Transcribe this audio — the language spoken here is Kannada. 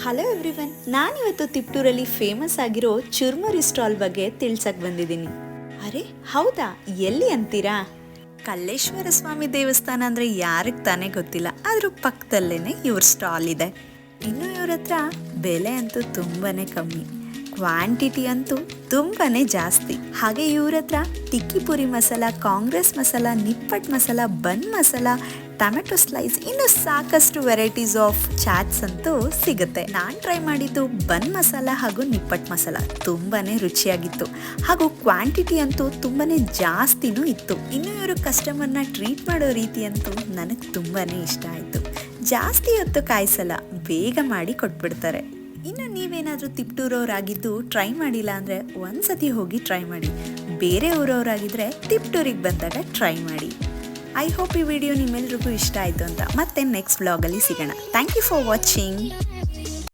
ಹಲೋ ಎವ್ರಿವನ್, ನಾನಿವತ್ತು ತಿಪ್ಟೂರಲ್ಲಿ ಫೇಮಸ್ ಆಗಿರೋ ಚುರ್ಮುರಿ ಸ್ಟಾಲ್ ಬಗ್ಗೆ ತಿಳ್ಸಕ್ಕೆ ಬಂದಿದ್ದೀನಿ. ಅರೆ ಹೌದಾ, ಎಲ್ಲಿ ಅಂತೀರಾ? ಕಲ್ಲೇಶ್ವರ ಸ್ವಾಮಿ ದೇವಸ್ಥಾನ ಅಂದರೆ ಯಾರಿಗೆ ತಾನೇ ಗೊತ್ತಿಲ್ಲ, ಅದ್ರ ಪಕ್ಕದಲ್ಲೇ ಇವ್ರ ಸ್ಟಾಲ್ ಇದೆ. ಇನ್ನು ಇವ್ರ ಹತ್ರ ಬೆಲೆ ಅಂತೂ ತುಂಬಾ ಕಮ್ಮಿ, ಕ್ವಾಂಟಿಟಿ ಅಂತೂ ತುಂಬಾ ಜಾಸ್ತಿ. ಹಾಗೆ ಇವ್ರ ಹತ್ರ ಟಿಕ್ಕಿ ಪುರಿ ಮಸಾಲ, ಕಾಂಗ್ರೆಸ್ ಮಸಾಲ, ನಿಪ್ಪಟ್ಟು ಮಸಾಲ, ಬನ್ ಮಸಾಲ, ಟೊಮೆಟೊ ಸ್ಲೈಸ್, ಇನ್ನು ಸಾಕಷ್ಟು ವೆರೈಟೀಸ್ ಆಫ್ ಚಾಟ್ಸ್ ಅಂತೂ ಸಿಗುತ್ತೆ. ನಾನು ಟ್ರೈ ಮಾಡಿದ್ದು ಬನ್ ಮಸಾಲ ಹಾಗೂ ನಿಪ್ಪಟ್ಟು ಮಸಾಲ, ತುಂಬಾ ರುಚಿಯಾಗಿತ್ತು. ಹಾಗೂ ಕ್ವಾಂಟಿಟಿ ಅಂತೂ ತುಂಬಾ ಜಾಸ್ತಿನೂ ಇತ್ತು. ಇನ್ನು ಇವರು ಕಸ್ಟಮರ್ನ ಟ್ರೀಟ್ ಮಾಡೋ ರೀತಿ ಅಂತೂ ನನಗೆ ತುಂಬಾ ಇಷ್ಟ ಆಯಿತು. ಜಾಸ್ತಿ ಹೊತ್ತು ಕಾಯಿಸಲ್ಲ, ಬೇಗ ಮಾಡಿ ಕೊಟ್ಬಿಡ್ತಾರೆ. ಇನ್ನು ನೀವೇನಾದರೂ ತಿಪ್ಟೂರವರಾಗಿದ್ದು ಟ್ರೈ ಮಾಡಿಲ್ಲ ಅಂದರೆ ಒಂದ್ಸತಿ ಹೋಗಿ ಟ್ರೈ ಮಾಡಿ. ಬೇರೆ ಊರವರಾಗಿದ್ದರೆ ತಿಪ್ಟೂರಿಗೆ ಬಂದಾಗ ಟ್ರೈ ಮಾಡಿ. ಐ ಹೋಪ್ ಈ ವಿಡಿಯೋ ನಿಮ್ಮೆಲ್ರಿಗೂ ಇಷ್ಟ ಆಯಿತು ಅಂತ. ಮತ್ತೆ ನೆಕ್ಸ್ಟ್ ವ್ಲಾಗಲ್ಲಿ ಸಿಗೋಣ. Thank you for watching.